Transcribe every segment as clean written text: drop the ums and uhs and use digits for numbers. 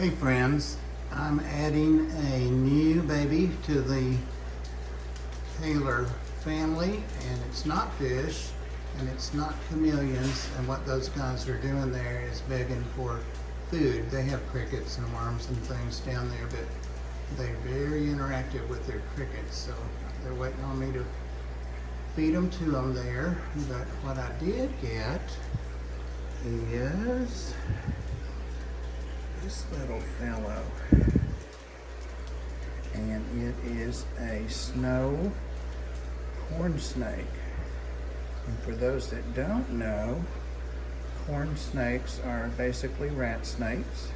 Hey friends, I'm adding a new baby to the Taylor family, and it's not fish and it's not chameleons, and what those guys are doing there is begging for food. They have crickets and worms and things down there, but they're very interactive with their crickets, so they're waiting on me to feed them to them there. But what I did get is this little fellow, and it is a snow corn snake. And for those that don't know, corn snakes are basically rat snakes,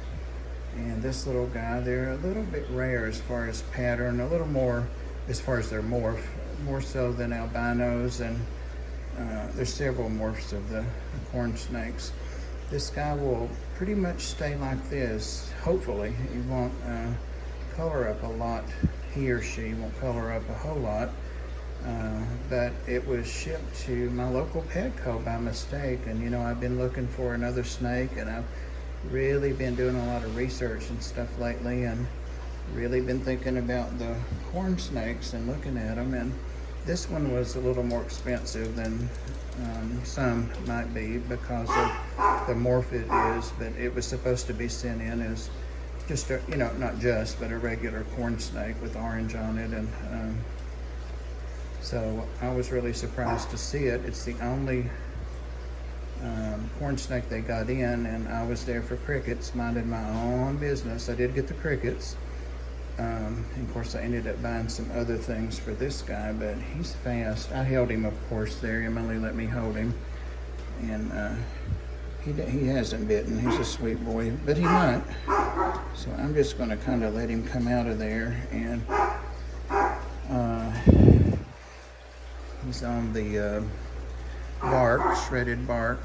and this little guy, they're a little bit rare as far as pattern, a little more as far as their morph, more so than albinos, and there's several morphs of the corn snakes. This guy will pretty much stay like this. Hopefully, he won't color up a lot. He or she won't color up a whole lot. But it was shipped to my local Petco by mistake. And you know, I've been looking for another snake, and I've really been doing a lot of research and stuff lately, and really been thinking about the corn snakes and looking at them. And this one was a little more expensive than some might be because of the morph it is, but it was supposed to be sent in as just a, you know, not just, but a regular corn snake with orange on it. And so I was really surprised to see it. It's the only corn snake they got in, and I was there for crickets, minding my own business. I did get the crickets. And of course, I ended up buying some other things for this guy, but he's fast. I held him, of course, there. Emily let me hold him, and he hasn't bitten. He's a sweet boy, but he might. So I'm just going to kind of let him come out of there, and he's on the bark, shredded bark,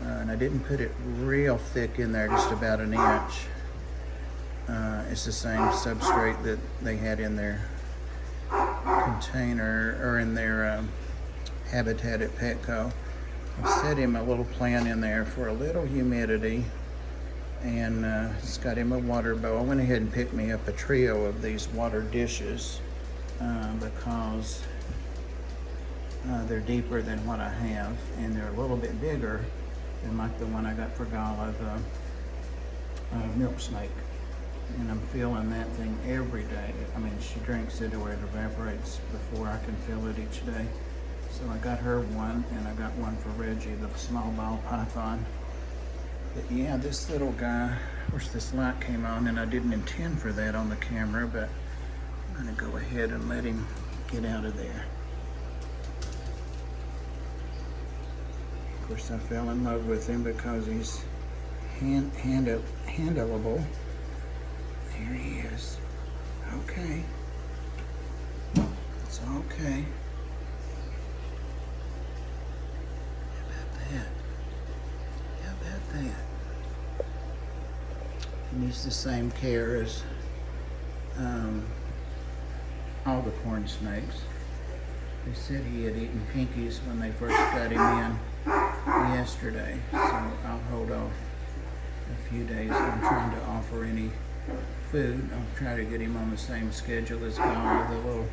and I didn't put it real thick in there, just about an inch. It's the same substrate that they had in their container, or in their habitat at Petco. I set him a little plant in there for a little humidity, and it's got him a water bowl. I went ahead and picked me up a trio of these water dishes because they're deeper than what I have, and they're a little bit bigger than like the one I got for Gala, the milk snake. And I'm filling that thing every day. I mean, she drinks it or it evaporates before I can fill it each day. So I got her one, and I got one for Reggie, the small ball python. But yeah, this little guy, of course this light came on, and I didn't intend for that on the camera, but I'm gonna go ahead and let him get out of there. Of course, I fell in love with him because he's handleable. There he is. Okay. It's okay. How about that? How about that? He needs the same care as all the corn snakes. They said he had eaten pinkies when they first got him in yesterday, so I'll hold off a few days. I'm trying to offer any food. I'll try to get him on the same schedule as Gala, the little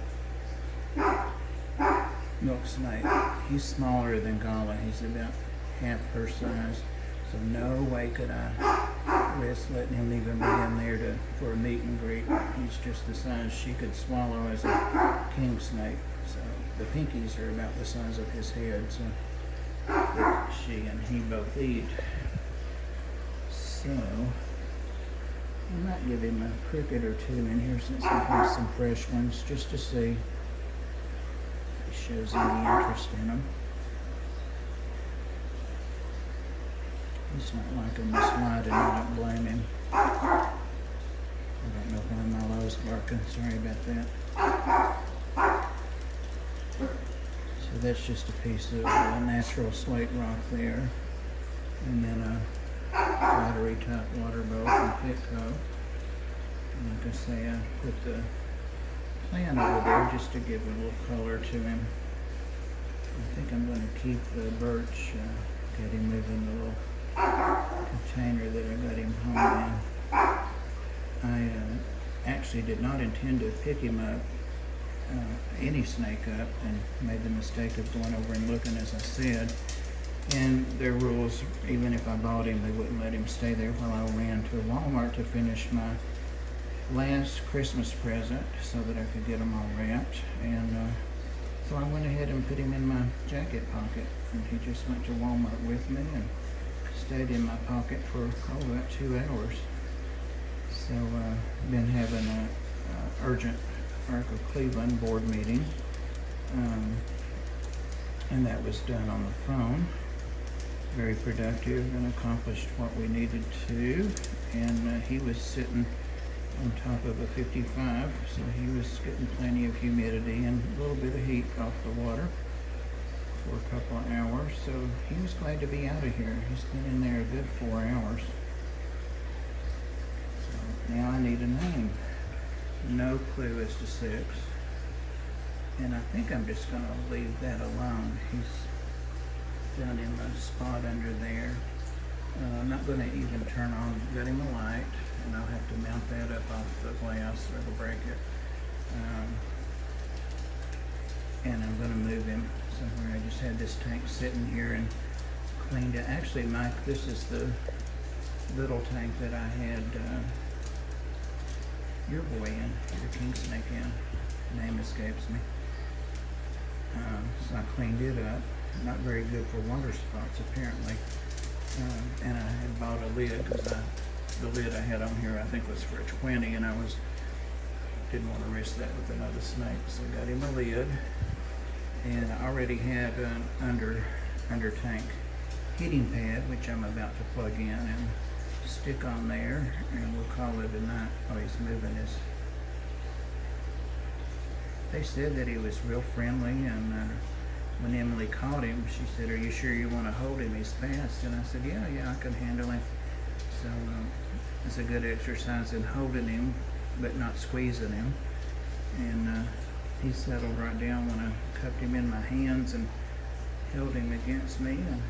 milk snake. He's smaller than Gala. He's about half her size, so no way could I risk letting him even be in there for a meet and greet. He's just the size she could swallow as a king snake. So the pinkies are about the size of his head, so that she and he both eat. So I might give him a cricket or two in here since he has some fresh ones, just to see if he shows any interest in them. He's not liking the slide, and I don't blame him. I don't know why Milo's barking. Sorry about that. So that's just a piece of natural slate rock there, and then a battery type water bowl from Petco. And like I say, I put the plant over there just to give a little color to him. I think I'm going to keep the birch, get him moving the little container that I got him home in. I actually did not intend to pick him up, any snake up, and made the mistake of going over and looking, as I said. And their rules, even if I bought him, they wouldn't let him stay there while I ran to Walmart to finish my last Christmas present so that I could get them all wrapped. And so I went ahead and put him in my jacket pocket, and he just went to Walmart with me and stayed in my pocket for about 2 hours. So been having a urgent Arc of Cleveland board meeting, and that was done on the phone. Very productive and accomplished what we needed to. And he was sitting on top of a 55, so he was getting plenty of humidity and a little bit of heat off the water for a couple of hours. So he was glad to be out of here. He's been in there a good 4 hours. So now I need a name. No clue as to 6. And I think I'm just going to leave that alone. He's down in the spot under there. I'm not going to even turn on, got him a light, and I'll have to mount that up off the glass or it'll break it. And I'm going to move him somewhere. I just had this tank sitting here and cleaned it. Actually, Mike, this is the little tank that I had your boy in, your king snake in. Name escapes me. So I cleaned it up. Not very good for water spots, apparently. And I had bought a lid because the lid I had on here I think was for a 20, and I didn't want to risk that with another snake, so I got him a lid. And I already had an under tank heating pad, which I'm about to plug in and stick on there, and we'll call it a night. Oh, he's moving his. They said that he was real friendly, and when Emily caught him, she said, "Are you sure you want to hold him? He's fast." And I said, yeah, I can handle him. So it's a good exercise in holding him, but not squeezing him. And he settled right down when I cupped him in my hands and held him against me. And